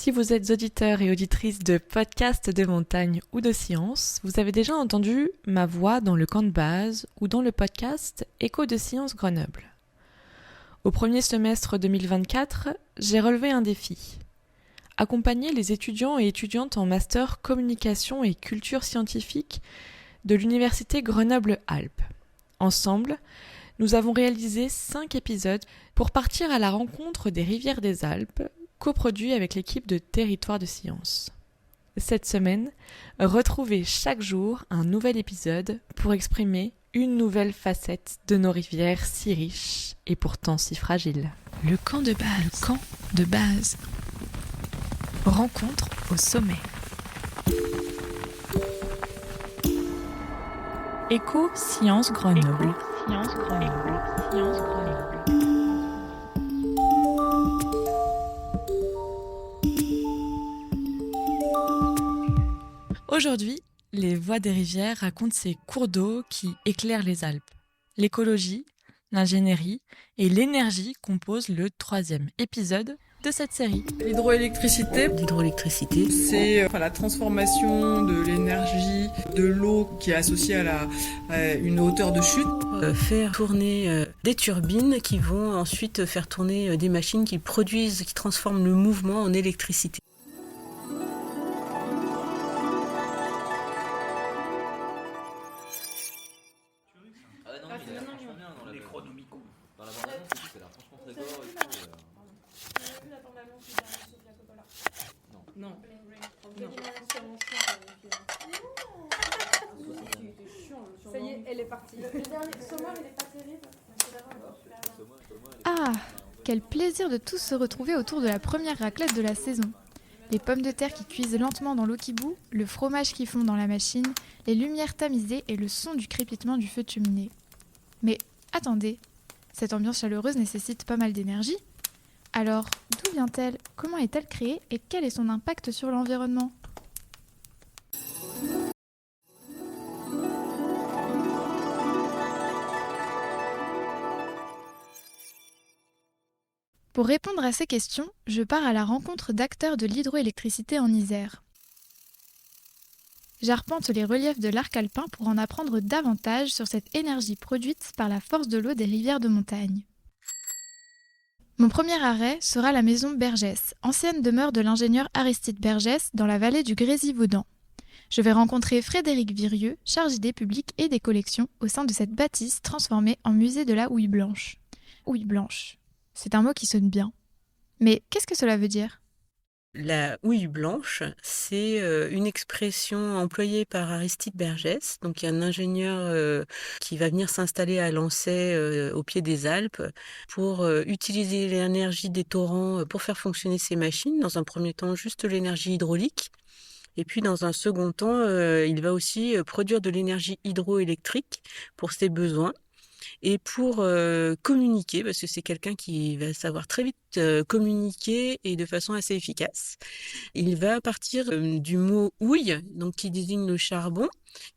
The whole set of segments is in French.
Si vous êtes auditeur et auditrice de podcasts de montagne ou de sciences, vous avez déjà entendu ma voix dans le camp de base ou dans le podcast Écho de Sciences Grenoble. Au premier semestre 2024, j'ai relevé un défi. Accompagner les étudiants et étudiantes en master communication et culture scientifique de l'université Grenoble-Alpes. Ensemble, nous avons réalisé 5 épisodes pour partir à la rencontre des rivières des Alpes, coproduit avec l'équipe de Territoire de Sciences. Cette semaine, retrouvez chaque jour un nouvel épisode pour exprimer une nouvelle facette de nos rivières si riches et pourtant si fragiles. Le camp de base. Le camp de base. Rencontre au sommet. Écho Sciences Grenoble. Aujourd'hui, les voix des rivières racontent ces cours d'eau qui éclairent les Alpes. L'écologie, l'ingénierie et l'énergie composent le 3e épisode de cette série. L'hydroélectricité, c'est la transformation de l'énergie de l'eau qui est associée à une hauteur de chute. Faire tourner des turbines qui vont ensuite faire tourner des machines qui transforment le mouvement en électricité. Ça y est, elle est partie. Le dernier saumon, il est pas terrible. Ah, quel plaisir de tous se retrouver autour de la première raclette de la saison. Les pommes de terre qui cuisent lentement dans l'eau qui bout, le fromage qui fond dans la machine, les lumières tamisées et le son du crépitement du feu de cheminée. Mais attendez, cette ambiance chaleureuse nécessite pas mal d'énergie. Alors, d'où vient-elle? Comment est-elle créée? Et quel est son impact sur l'environnement? Pour répondre à ces questions, je pars à la rencontre d'acteurs de l'hydroélectricité en Isère. J'arpente les reliefs de l'arc alpin pour en apprendre davantage sur cette énergie produite par la force de l'eau des rivières de montagne. Mon premier arrêt sera la maison Bergès, ancienne demeure de l'ingénieur Aristide Bergès dans la vallée du Grésivaudan. Je vais rencontrer Frédéric Virieux, chargé des publics et des collections au sein de cette bâtisse transformée en musée de la houille blanche. Houille blanche. C'est un mot qui sonne bien. Mais qu'est-ce que cela veut dire ? La houille blanche, c'est une expression employée par Aristide Bergès, donc il y a un ingénieur qui va venir s'installer à Lancey au pied des Alpes pour utiliser l'énergie des torrents pour faire fonctionner ses machines. Dans un premier temps, juste l'énergie hydraulique. Et puis dans un second temps, il va aussi produire de l'énergie hydroélectrique pour ses besoins. Et pour communiquer, parce que c'est quelqu'un qui va savoir très vite communiquer et de façon assez efficace. Il va partir du mot houille, donc qui désigne le charbon,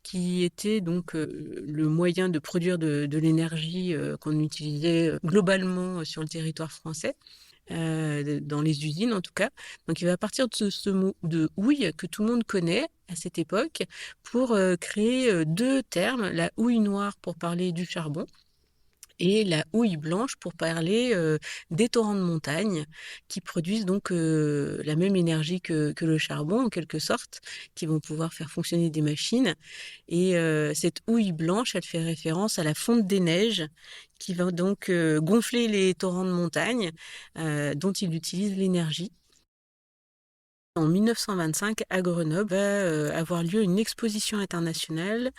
qui était donc le moyen de produire de l'énergie qu'on utilisait globalement sur le territoire français. Dans les usines en tout cas. Donc il va partir de ce mot de houille que tout le monde connaît à cette époque pour créer 2 termes, la houille noire pour parler du charbon et la houille blanche pour parler des torrents de montagne qui produisent donc la même énergie que le charbon en quelque sorte, qui vont pouvoir faire fonctionner des machines. Et cette houille blanche, elle fait référence à la fonte des neiges qui va donc gonfler les torrents de montagne dont il utilise l'énergie. En 1925, à Grenoble, va avoir lieu une exposition internationale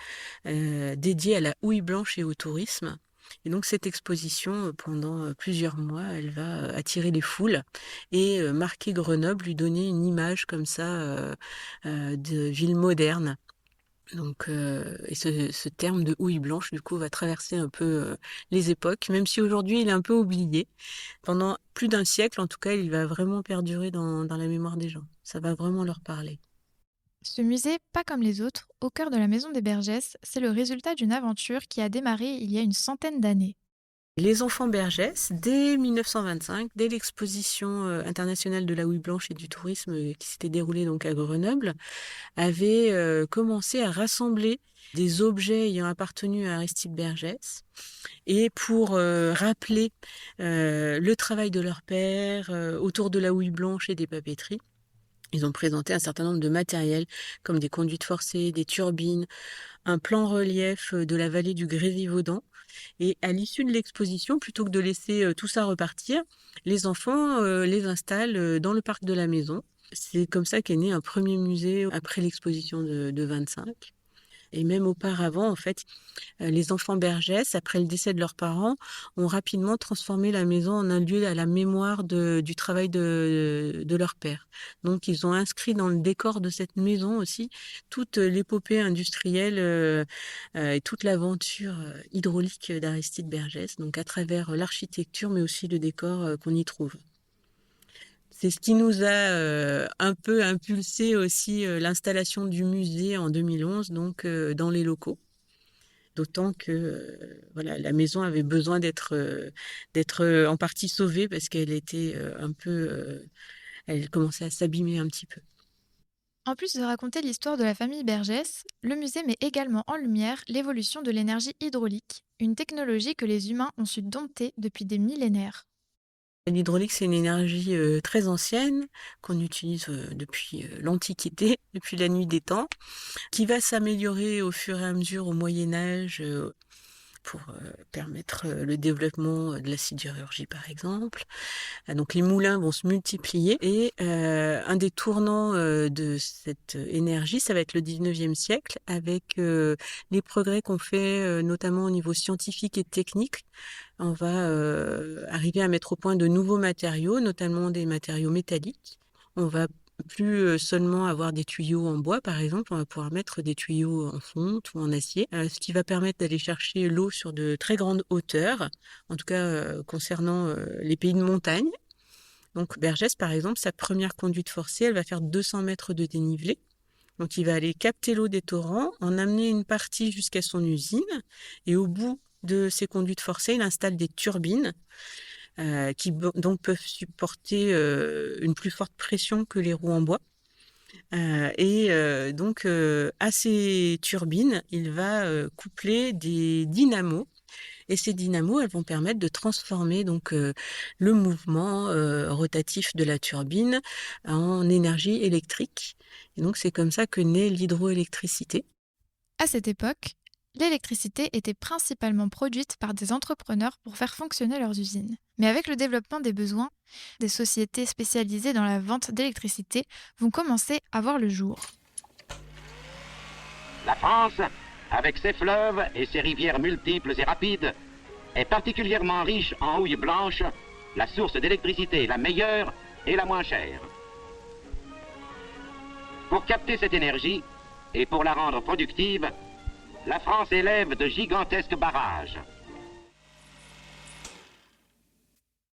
dédiée à la houille blanche et au tourisme. Et donc cette exposition, pendant plusieurs mois, elle va attirer les foules et marquer Grenoble, lui donner une image comme ça de ville moderne. Donc, et ce terme de houille blanche, du coup, va traverser un peu les époques, même si aujourd'hui il est un peu oublié. Pendant plus d'un siècle, en tout cas, il va vraiment perdurer dans la mémoire des gens. Ça va vraiment leur parler. Ce musée, pas comme les autres, au cœur de la maison des Bergès, c'est le résultat d'une aventure qui a démarré il y a une centaine d'années. Les enfants Bergès, dès 1925, dès l'exposition internationale de la houille blanche et du tourisme qui s'était déroulée donc à Grenoble, avaient commencé à rassembler des objets ayant appartenu à Aristide Bergès et pour rappeler le travail de leur père autour de la houille blanche et des papeteries. Ils ont présenté un certain nombre de matériels comme des conduites forcées, des turbines, un plan relief de la vallée du Grésivaudan. Et à l'issue de l'exposition, plutôt que de laisser tout ça repartir, les enfants les installent dans le parc de la maison. C'est comme ça qu'est né un premier musée après l'exposition de 25. Et même auparavant, en fait, les enfants Bergès, après le décès de leurs parents, ont rapidement transformé la maison en un lieu à la mémoire du travail de leur père. Donc, ils ont inscrit dans le décor de cette maison aussi toute l'épopée industrielle et toute l'aventure hydraulique d'Aristide Bergès, donc à travers l'architecture, mais aussi le décor qu'on y trouve. C'est ce qui nous a un peu impulsé aussi l'installation du musée en 2011, donc dans les locaux. D'autant que voilà, la maison avait besoin d'être en partie sauvée parce qu'elle était elle commençait à s'abîmer un petit peu. En plus de raconter l'histoire de la famille Bergès, le musée met également en lumière l'évolution de l'énergie hydraulique, une technologie que les humains ont su dompter depuis des millénaires. L'hydraulique, c'est une énergie très ancienne qu'on utilise depuis l'Antiquité, depuis la nuit des temps, qui va s'améliorer au fur et à mesure au Moyen-Âge pour permettre le développement de la sidérurgie, par exemple. Donc les moulins vont se multiplier et un des tournants de cette énergie, ça va être le 19e siècle avec les progrès qu'on fait notamment au niveau scientifique et technique. On va arriver à mettre au point de nouveaux matériaux, notamment des matériaux métalliques. On va plus seulement avoir des tuyaux en bois, par exemple, on va pouvoir mettre des tuyaux en fonte ou en acier, ce qui va permettre d'aller chercher l'eau sur de très grandes hauteurs, en tout cas concernant les pays de montagne. Donc Bergès, par exemple, sa première conduite forcée, elle va faire 200 mètres de dénivelé. Donc il va aller capter l'eau des torrents, en amener une partie jusqu'à son usine, et au bout de ces conduites forcées, il installe des turbines qui donc peuvent supporter une plus forte pression que les roues en bois. Donc à ces turbines, il va coupler des dynamos. Et ces dynamos, elles vont permettre de transformer donc le mouvement rotatif de la turbine en énergie électrique. Et donc c'est comme ça que naît l'hydroélectricité. À cette époque, l'électricité était principalement produite par des entrepreneurs pour faire fonctionner leurs usines. Mais avec le développement des besoins, des sociétés spécialisées dans la vente d'électricité vont commencer à voir le jour. La France, avec ses fleuves et ses rivières multiples et rapides, est particulièrement riche en houille blanche, la source d'électricité la meilleure et la moins chère. Pour capter cette énergie et pour la rendre productive, la France élève de gigantesques barrages.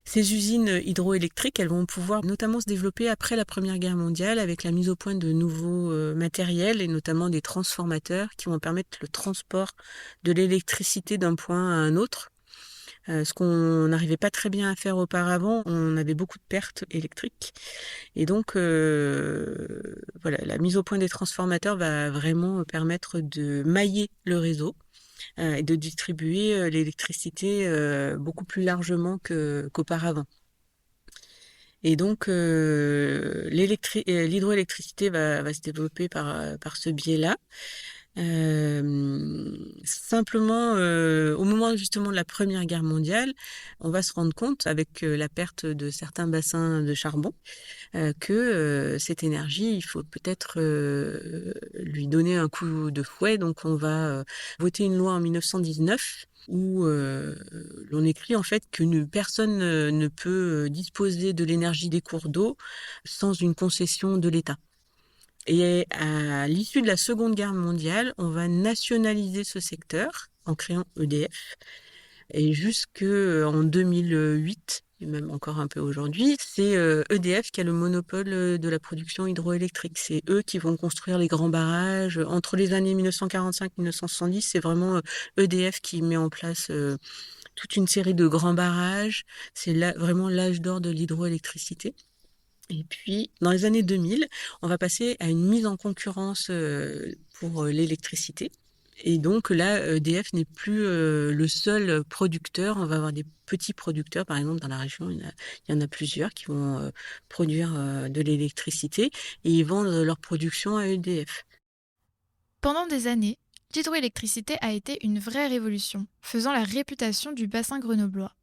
Ces usines hydroélectriques, elles vont pouvoir notamment se développer après la Première Guerre mondiale avec la mise au point de nouveaux matériels et notamment des transformateurs qui vont permettre le transport de l'électricité d'un point à un autre. Ce qu'on n'arrivait pas très bien à faire auparavant, on avait beaucoup de pertes électriques. Et donc, voilà, la mise au point des transformateurs va vraiment permettre de mailler le réseau et de distribuer l'électricité beaucoup plus largement qu'auparavant. Et donc, l'hydroélectricité va se développer par ce biais-là. Simplement, au moment justement de la Première Guerre mondiale, on va se rendre compte avec la perte de certains bassins de charbon que cette énergie, il faut peut-être lui donner un coup de fouet. Donc on va voter une loi en 1919 où l'on écrit en fait que personne ne peut disposer de l'énergie des cours d'eau sans une concession de l'État. Et à l'issue de la Seconde Guerre mondiale, on va nationaliser ce secteur en créant EDF. Et jusqu'en 2008, et même encore un peu aujourd'hui, c'est EDF qui a le monopole de la production hydroélectrique. C'est eux qui vont construire les grands barrages. Entre les années 1945 et 1970, c'est vraiment EDF qui met en place toute une série de grands barrages. C'est là, vraiment l'âge d'or de l'hydroélectricité. Et puis, dans les années 2000, on va passer à une mise en concurrence pour l'électricité. Et donc là, EDF n'est plus le seul producteur. On va avoir des petits producteurs, par exemple dans la région, il y en a plusieurs qui vont produire de l'électricité et ils vendent leur production à EDF. Pendant des années, l'hydroélectricité a été une vraie révolution, faisant la réputation du bassin grenoblois.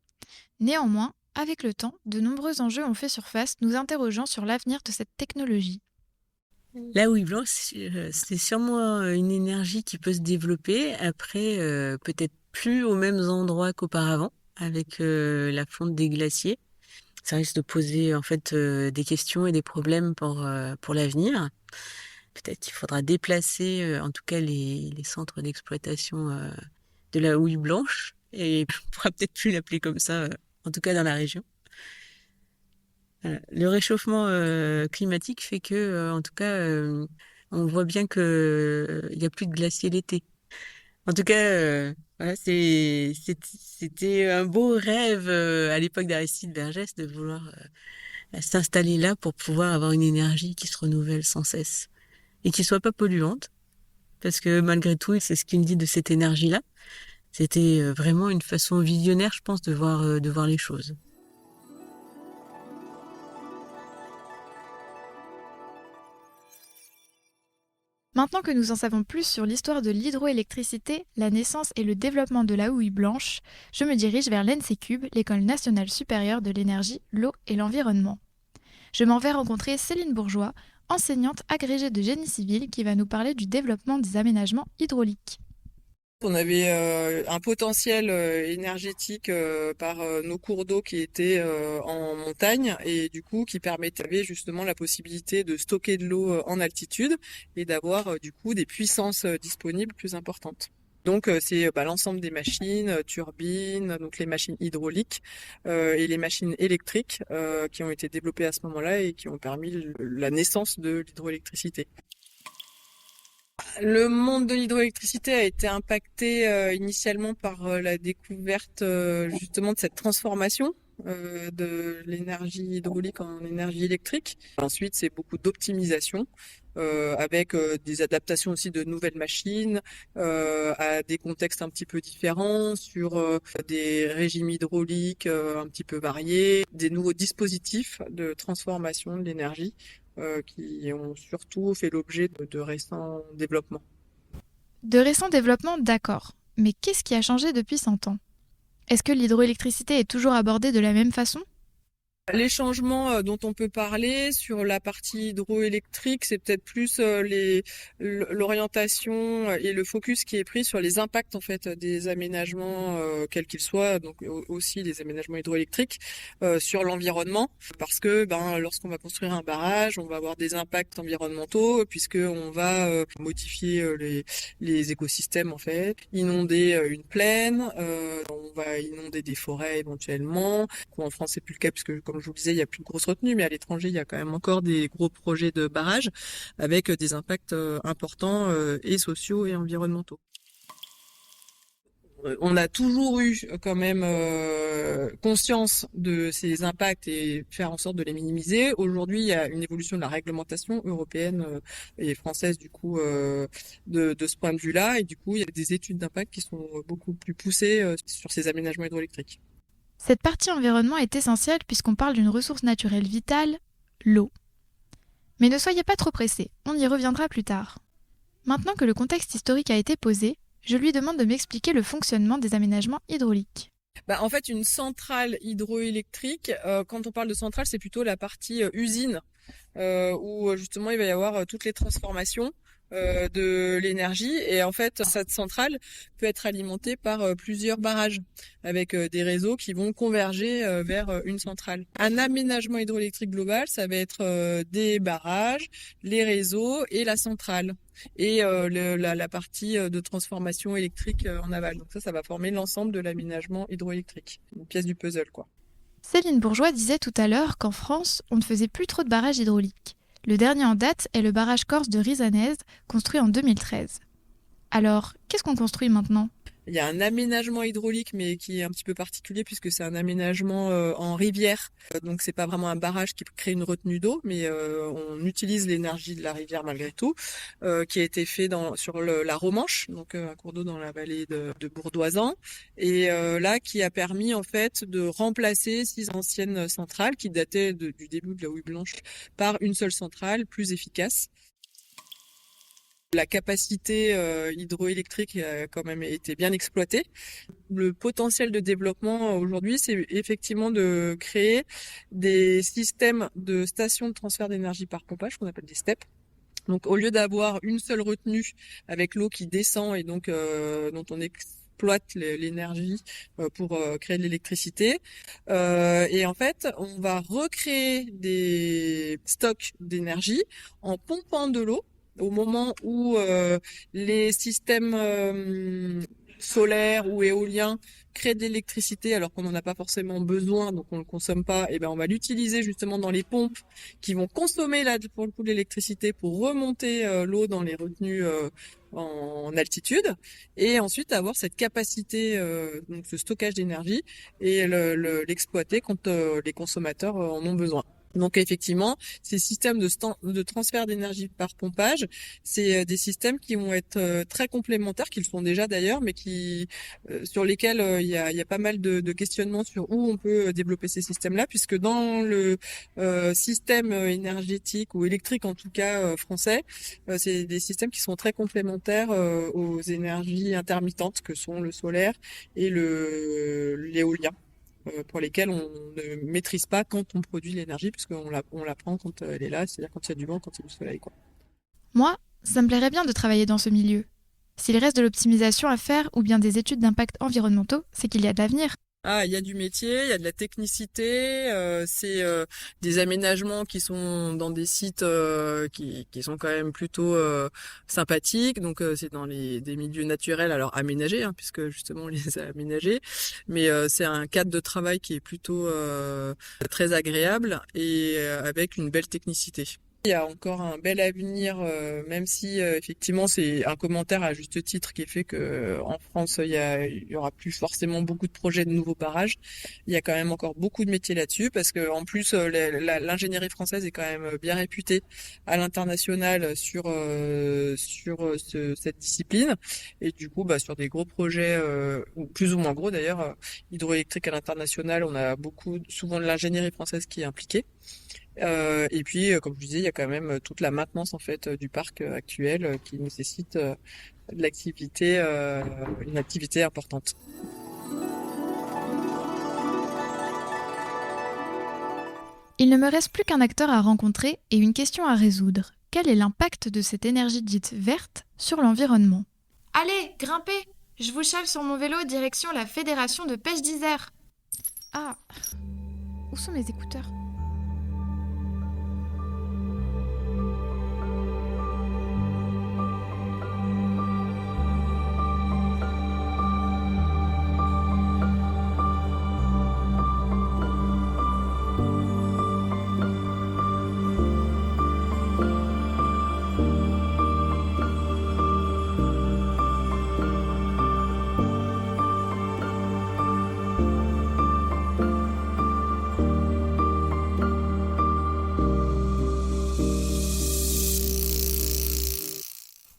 Néanmoins, avec le temps, de nombreux enjeux ont fait surface, nous interrogeant sur l'avenir de cette technologie. La houille blanche, c'est sûrement une énergie qui peut se développer après, peut-être plus aux mêmes endroits qu'auparavant, avec la fonte des glaciers. Ça risque de poser en fait des questions et des problèmes pour l'avenir. Peut-être qu'il faudra déplacer en tout cas les centres d'exploitation de la houille blanche, et on pourra peut-être plus l'appeler comme ça, en tout cas dans la région. Voilà. Le réchauffement climatique fait que, en tout cas, on voit bien que il y a plus de glaciers l'été. En tout cas, voilà, c'était un beau rêve à l'époque d'Aristide Bergès de vouloir s'installer là pour pouvoir avoir une énergie qui se renouvelle sans cesse et qui soit pas polluante, parce que malgré tout, c'est ce qu'il me dit de cette énergie-là. C'était vraiment une façon visionnaire, je pense, de voir les choses. Maintenant que nous en savons plus sur l'histoire de l'hydroélectricité, la naissance et le développement de la houille blanche, je me dirige vers l'ENSECUB, l'École nationale supérieure de l'énergie, l'eau et l'environnement. Je m'en vais rencontrer Céline Bourgeois, enseignante agrégée de génie civil, qui va nous parler du développement des aménagements hydrauliques. On avait un potentiel énergétique par nos cours d'eau qui étaient en montagne et du coup qui permettait justement la possibilité de stocker de l'eau en altitude et d'avoir du coup des puissances disponibles plus importantes. Donc c'est l'ensemble des machines, turbines, donc les machines hydrauliques et les machines électriques qui ont été développées à ce moment-là et qui ont permis la naissance de l'hydroélectricité. Le monde de l'hydroélectricité a été impacté initialement par la découverte justement de cette transformation de l'énergie hydraulique en énergie électrique. Ensuite, c'est beaucoup d'optimisation avec des adaptations aussi de nouvelles machines à des contextes un petit peu différents, sur des régimes hydrauliques un petit peu variés, des nouveaux dispositifs de transformation de l'énergie qui ont surtout fait l'objet de récents développements. De récents développements, d'accord. Mais qu'est-ce qui a changé depuis 100 ans ? Est-ce que l'hydroélectricité est toujours abordée de la même façon ? Les changements dont on peut parler sur la partie hydroélectrique, c'est peut-être plus l'orientation et le focus qui est pris sur les impacts en fait des aménagements quels qu'ils soient, donc aussi les aménagements hydroélectriques sur l'environnement, parce que lorsqu'on va construire un barrage, on va avoir des impacts environnementaux puisque on va modifier les écosystèmes en fait, inonder une plaine, on va inonder des forêts éventuellement. En France, c'est plus le cas puisque comme je vous le disais, il n'y a plus de grosses retenues, mais à l'étranger, il y a quand même encore des gros projets de barrages avec des impacts importants et sociaux et environnementaux. On a toujours eu quand même conscience de ces impacts et faire en sorte de les minimiser. Aujourd'hui, il y a une évolution de la réglementation européenne et française du coup de ce point de vue-là, et du coup, il y a des études d'impact qui sont beaucoup plus poussées sur ces aménagements hydrauélectriques. Cette partie environnement est essentielle puisqu'on parle d'une ressource naturelle vitale, l'eau. Mais ne soyez pas trop pressés, on y reviendra plus tard. Maintenant que le contexte historique a été posé, je lui demande de m'expliquer le fonctionnement des aménagements hydrauliques. En fait, une centrale hydroélectrique, quand on parle de centrale, c'est plutôt la partie usine, où justement il va y avoir toutes les transformations de l'énergie, et en fait cette centrale peut être alimentée par plusieurs barrages avec des réseaux qui vont converger vers une centrale. Un aménagement hydroélectrique global, ça va être des barrages, les réseaux et la centrale et la partie de transformation électrique en aval. Donc ça va former l'ensemble de l'aménagement hydroélectrique, une pièce du puzzle quoi. Céline Bourgeois disait tout à l'heure qu'en France, on ne faisait plus trop de barrages hydrauliques. Le dernier en date est le barrage corse de Risanez, construit en 2013. Alors, qu'est-ce qu'on construit maintenant ? Il y a un aménagement hydraulique, mais qui est un petit peu particulier puisque c'est un aménagement en rivière. Donc c'est pas vraiment un barrage qui crée une retenue d'eau, mais on utilise l'énergie de la rivière malgré tout, qui a été fait sur la Romanche, donc un cours d'eau dans la vallée de Bourdoisan, et là qui a permis en fait de remplacer 6 anciennes centrales qui dataient du début de la houille blanche par une seule centrale plus efficace. La capacité hydroélectrique a quand même été bien exploitée. Le potentiel de développement aujourd'hui, c'est effectivement de créer des systèmes de stations de transfert d'énergie par pompage, qu'on appelle des STEP. Donc au lieu d'avoir une seule retenue avec l'eau qui descend et donc dont on exploite l'énergie pour créer de l'électricité. Et en fait, on va recréer des stocks d'énergie en pompant de l'eau au moment où les systèmes solaires ou éoliens créent de l'électricité alors qu'on n'en a pas forcément besoin, donc on ne le consomme pas, et ben on va l'utiliser justement dans les pompes qui vont consommer là pour le coup de l'électricité pour remonter l'eau dans les retenues en altitude, et ensuite avoir cette capacité donc ce stockage d'énergie et l'exploiter quand les consommateurs en ont besoin. Donc effectivement, ces systèmes de transfert d'énergie par pompage, c'est des systèmes qui vont être très complémentaires, qui le sont déjà d'ailleurs, mais qui sur lesquels il y a pas mal de questionnements sur où on peut développer ces systèmes-là, puisque dans le système énergétique ou électrique en tout cas français, c'est des systèmes qui sont très complémentaires aux énergies intermittentes que sont le solaire et l'éolien, pour lesquels on ne maîtrise pas quand on produit l'énergie, puisqu'on la prend quand elle est là, c'est-à-dire quand il y a du vent, quand il y a du soleil, quoi. Moi, ça me plairait bien de travailler dans ce milieu. S'il reste de l'optimisation à faire ou bien des études d'impact environnementaux, c'est qu'il y a de l'avenir. Ah, il y a du métier, il y a de la technicité, c'est des aménagements qui sont dans des sites qui sont quand même plutôt sympathiques. Donc c'est dans des milieux naturels, alors aménagés, hein, puisque justement on les a aménagés, mais c'est un cadre de travail qui est plutôt très agréable et avec une belle technicité. Il y a encore un bel avenir, même si effectivement c'est un commentaire à juste titre qui est fait que en France il y aura plus forcément beaucoup de projets de nouveaux barrages. Il y a quand même encore beaucoup de métiers là-dessus, parce que en plus l'ingénierie française est quand même bien réputée à l'international sur cette discipline, et du coup sur des gros projets ou plus ou moins gros d'ailleurs hydroélectriques à l'international, on a souvent de l'ingénierie française qui est impliquée. Et puis, comme je disais, il y a quand même toute la maintenance en fait du parc actuel qui nécessite de l'activité, une activité importante. Il ne me reste plus qu'un acteur à rencontrer et une question à résoudre. Quel est l'impact de cette énergie dite verte sur l'environnement ? Allez, grimpez ! Je vous chale sur mon vélo direction la Fédération de pêche d'Isère. Ah, où sont mes écouteurs ?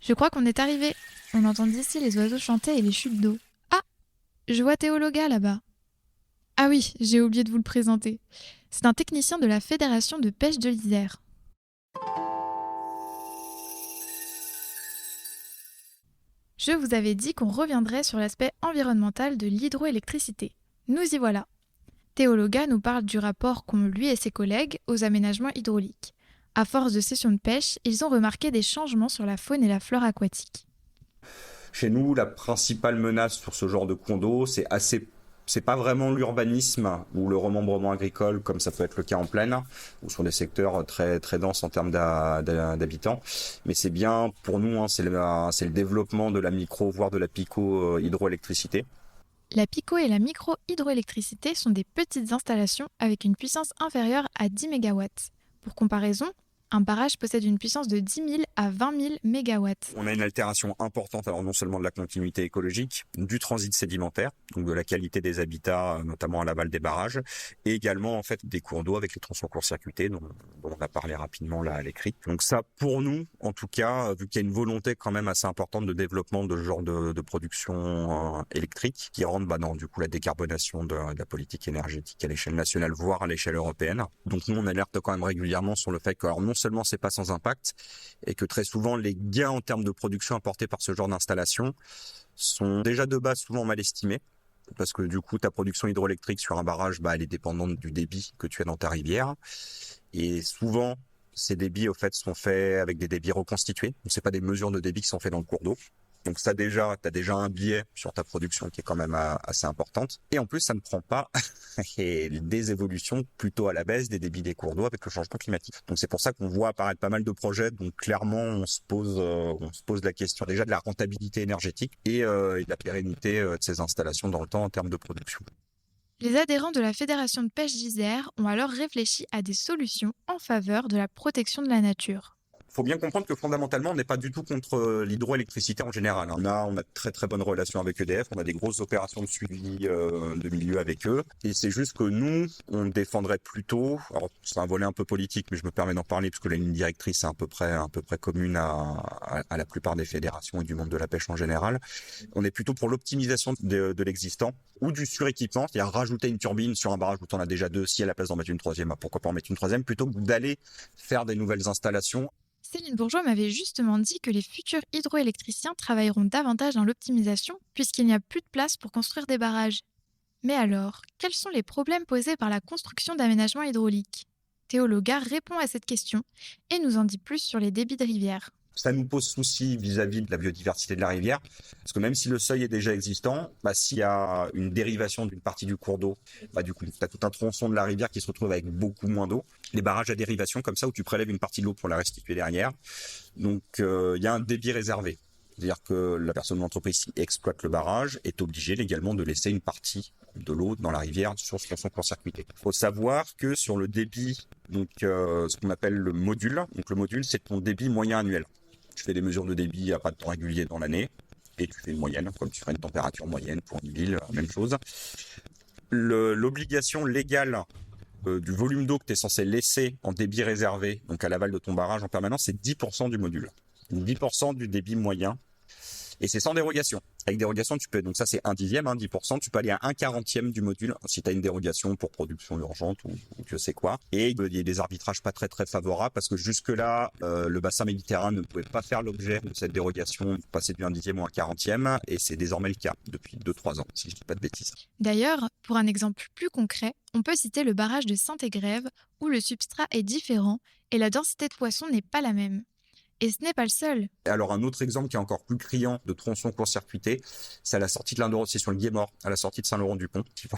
Je crois qu'on est arrivé. On entend d'ici les oiseaux chanter et les chutes d'eau. Ah, je vois Théologa là-bas. Ah oui, j'ai oublié de vous le présenter. C'est un technicien de la Fédération de pêche de l'Isère. Je vous avais dit qu'on reviendrait sur l'aspect environnemental de l'hydroélectricité. Nous y voilà. Théologa nous parle du rapport qu'ont lui et ses collègues aux aménagements hydrauliques. À force de sessions de pêche, ils ont remarqué des changements sur la faune et la flore aquatique. Chez nous, la principale menace sur ce genre de cours d'eau, c'est pas vraiment l'urbanisme ou le remembrement agricole, comme ça peut être le cas en plaine, ou sur des secteurs très, très denses en termes d'habitants. Mais c'est bien, pour nous, c'est le développement de la micro, voire de la pico-hydroélectricité. La pico et la micro-hydroélectricité sont des petites installations avec une puissance inférieure à 10 MW. Pour comparaison, Un barrage possède une puissance de 10 000 à 20 000 mégawatts. On a une altération importante, alors non seulement de la continuité écologique, du transit sédimentaire, donc de la qualité des habitats, notamment à l'aval des barrages, et également en fait des cours d'eau avec les tronçons court-circuités, dont on a parlé rapidement là à l'écrit. Donc ça, pour nous, en tout cas, vu qu'il y a une volonté quand même assez importante de développement de ce genre de production électrique, qui rentre dans du coup la décarbonation de la politique énergétique à l'échelle nationale, voire à l'échelle européenne. Donc nous, on alerte quand même régulièrement sur le fait que alors, non seulement c'est pas sans impact, et que très souvent les gains en termes de production apportés par ce genre d'installation sont déjà de base souvent mal estimés, parce que du coup ta production hydroélectrique sur un barrage, elle est dépendante du débit que tu as dans ta rivière, et souvent ces débits au fait sont faits avec des débits reconstitués, donc c'est pas des mesures de débit qui sont faites dans le cours d'eau. Donc ça déjà, tu as déjà un biais sur ta production qui est quand même assez importante. Et en plus, ça ne prend pas des évolutions plutôt à la baisse des débits des cours d'eau avec le changement climatique. Donc c'est pour ça qu'on voit apparaître pas mal de projets. Donc clairement, on se pose la question déjà de la rentabilité énergétique et de la pérennité de ces installations dans le temps en termes de production. Les adhérents de la Fédération de pêche d'Isère ont alors réfléchi à des solutions en faveur de la protection de la nature. Il faut bien comprendre que fondamentalement, on n'est pas du tout contre l'hydroélectricité en général. On a de très très bonnes relations avec EDF, on a des grosses opérations de suivi de milieu avec eux. Et c'est juste que nous, on défendrait plutôt, alors c'est un volet un peu politique, mais je me permets d'en parler parce que la ligne directrice est à peu près commune à la plupart des fédérations et du monde de la pêche en général. On est plutôt pour l'optimisation de l'existant ou du suréquipement, c'est-à-dire rajouter une turbine sur un barrage où tu en as déjà deux, si à la place d'en mettre une troisième, pourquoi pas en mettre une troisième, plutôt que d'aller faire des nouvelles installations. Céline Bourgeois m'avait justement dit que les futurs hydroélectriciens travailleront davantage dans l'optimisation puisqu'il n'y a plus de place pour construire des barrages. Mais alors, quels sont les problèmes posés par la construction d'aménagements hydrauliques ? Théo Logard répond à cette question et nous en dit plus sur les débits de rivière. Ça nous pose souci vis-à-vis de la biodiversité de la rivière, parce que même si le seuil est déjà existant, s'il y a une dérivation d'une partie du cours d'eau, du coup, tu as tout un tronçon de la rivière qui se retrouve avec beaucoup moins d'eau. Les barrages à dérivation comme ça, où tu prélèves une partie de l'eau pour la restituer derrière. Donc, il y a un débit réservé. C'est-à-dire que la personne de l'entreprise qui exploite le barrage est obligée légalement de laisser une partie de l'eau dans la rivière sur ce tronçon court-circuité. Il faut savoir que sur le débit, donc ce qu'on appelle le module, donc le module, c'est ton débit moyen annuel. Tu fais des mesures de débit à pas de temps régulier dans l'année et tu fais une moyenne, comme tu ferais une température moyenne pour une ville, même chose. L'obligation légale du volume d'eau que tu es censé laisser en débit réservé, donc à l'aval de ton barrage en permanence, c'est 10% du module. 10% du débit moyen. Et c'est sans dérogation. Avec dérogation, tu peux, donc ça c'est 1/10, 10%, tu peux aller à 1/40 du module si tu as une dérogation pour production urgente ou je sais quoi. Et il y a des arbitrages pas très très favorables parce que jusque-là, le bassin méditerranéen ne pouvait pas faire l'objet de cette dérogation, passer du 1/10 au 1/40, et c'est désormais le cas depuis 2-3 ans, si je dis pas de bêtises. D'ailleurs, pour un exemple plus concret, on peut citer le barrage de Saint-Égrève où le substrat est différent et la densité de poissons n'est pas la même. Et ce n'est pas le seul. Alors un autre exemple qui est encore plus criant de tronçon court-circuité, c'est à la sortie de l'Indre, c'est sur le Guémort, à la sortie de Saint-Laurent-du-Pont. Tu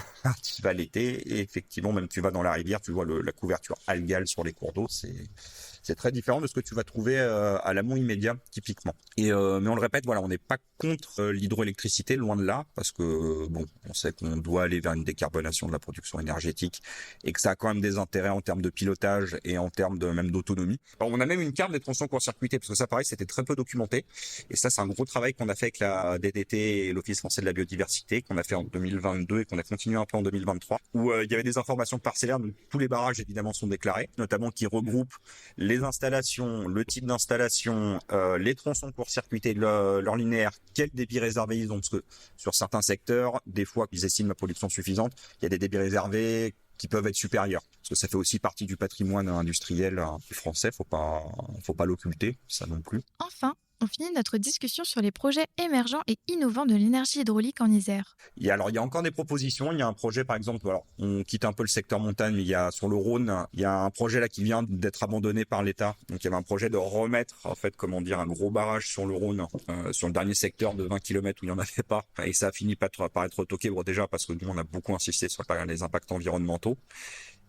vas l'été et effectivement, même tu vas dans la rivière, tu vois la couverture algale sur les cours d'eau, c'est très différent de ce que tu vas trouver à l'amont immédiat, typiquement. Et mais on le répète, on n'est pas contre l'hydroélectricité, loin de là, parce que on sait qu'on doit aller vers une décarbonation de la production énergétique et que ça a quand même des intérêts en termes de pilotage et en termes même d'autonomie. Alors, on a même une carte des tronçons court-circuités, parce que ça, pareil, c'était très peu documenté. Et ça, c'est un gros travail qu'on a fait avec la DDT et l'Office français de la biodiversité, qu'on a fait en 2022 et qu'on a continué un peu en 2023, où il y avait des informations parcellaires. Donc, tous les barrages, évidemment, sont déclarés, notamment qui regroupent les installations, le type d'installation, les tronçons court-circuités, leur linéaire, quel débit réservé ils ont, parce que sur certains secteurs, des fois qu'ils estiment la production suffisante, il y a des débits réservés qui peuvent être supérieurs, parce que ça fait aussi partie du patrimoine industriel français, faut pas l'occulter, ça non plus. Enfin, on finit notre discussion sur les projets émergents et innovants de l'énergie hydraulique en Isère. Il y a encore des propositions. Il y a un projet, par exemple, on quitte un peu le secteur montagne, mais il y a sur le Rhône, il y a un projet là qui vient d'être abandonné par l'État. Donc il y avait un projet de remettre, un gros barrage sur le Rhône, sur le dernier secteur de 20 km où il n'y en avait pas. Et ça a fini par être retoqué, déjà parce que nous on a beaucoup insisté sur les impacts environnementaux.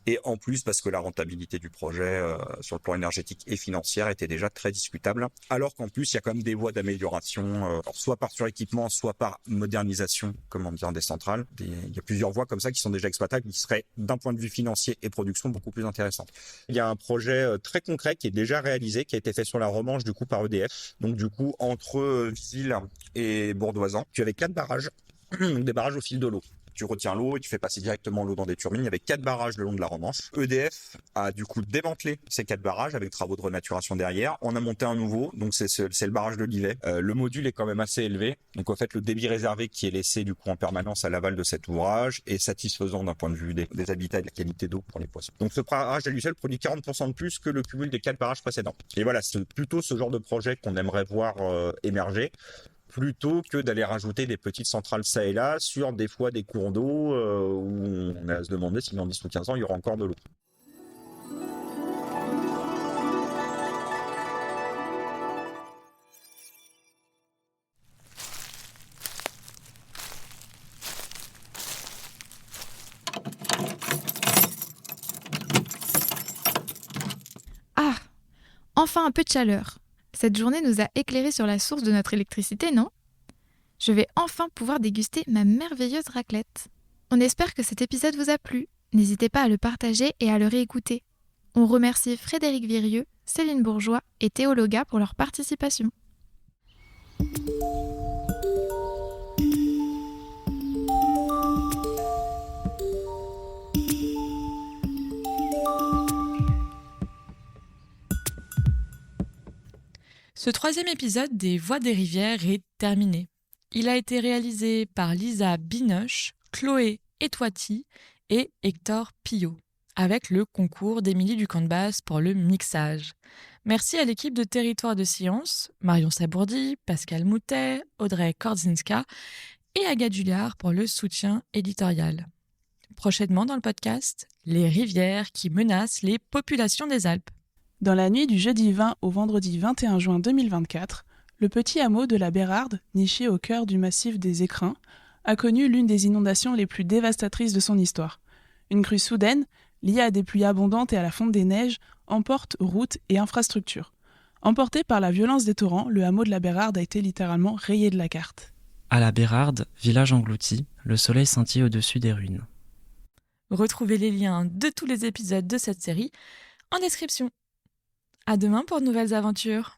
Et en plus, parce que la rentabilité du projet sur le plan énergétique et financier était déjà très discutable. Alors qu'en plus, il y a quand même des voies d'amélioration, soit par suréquipement, soit par modernisation, des centrales. Il y a plusieurs voies comme ça qui sont déjà exploitables, qui seraient d'un point de vue financier et production beaucoup plus intéressantes. Il y a un projet très concret qui est déjà réalisé, qui a été fait sur la Romanche du coup par EDF. Donc du coup, entre Visil et Bourdoisan, tu avais 4 barrages, donc des barrages au fil de l'eau. Tu retiens l'eau et tu fais passer directement l'eau dans des turbines. Il y avait 4 barrages le long de la Romanche. EDF a du coup démantelé ces 4 barrages avec travaux de renaturation derrière. On a monté un nouveau, donc c'est le barrage de Livet. Le module est quand même assez élevé. Donc en fait, le débit réservé qui est laissé du coup en permanence à l'aval de cet ouvrage est satisfaisant d'un point de vue des habitats et de la qualité d'eau pour les poissons. Donc ce barrage à lui seul produit 40% de plus que le cumul des 4 barrages précédents. Et voilà, c'est plutôt ce genre de projet qu'on aimerait voir émerger, plutôt que d'aller rajouter des petites centrales ça et là sur des fois des cours d'eau où on a à se demander si dans 10 ou 15 ans il y aura encore de l'eau. Ah, enfin un peu de chaleur. Cette journée nous a éclairé sur la source de notre électricité, non ? Je vais enfin pouvoir déguster ma merveilleuse raclette. On espère que cet épisode vous a plu. N'hésitez pas à le partager et à le réécouter. On remercie Frédéric Virieux, Céline Bourgeois et Théo Loga pour leur participation. Ce 3e épisode des Voix des rivières est terminé. Il a été réalisé par Lisa Binoche, Chloé Etoiti et Hector Pillot, avec le concours d'Émilie Ducamp-de-Basse pour le mixage. Merci à l'équipe de Territoire de Science, Marion Sabourdi, Pascal Moutet, Audrey Kordzinska et Agathe Julliard pour le soutien éditorial. Prochainement dans le podcast, les rivières qui menacent les populations des Alpes. Dans la nuit du jeudi 20 au vendredi 21 juin 2024, le petit hameau de la Bérarde, niché au cœur du massif des Écrins, a connu l'une des inondations les plus dévastatrices de son histoire. Une crue soudaine, liée à des pluies abondantes et à la fonte des neiges, emporte routes et infrastructures. Emporté par la violence des torrents, le hameau de la Bérarde a été littéralement rayé de la carte. À la Bérarde, village englouti, le soleil scintille au-dessus des ruines. Retrouvez les liens de tous les épisodes de cette série en description. À demain pour de nouvelles aventures.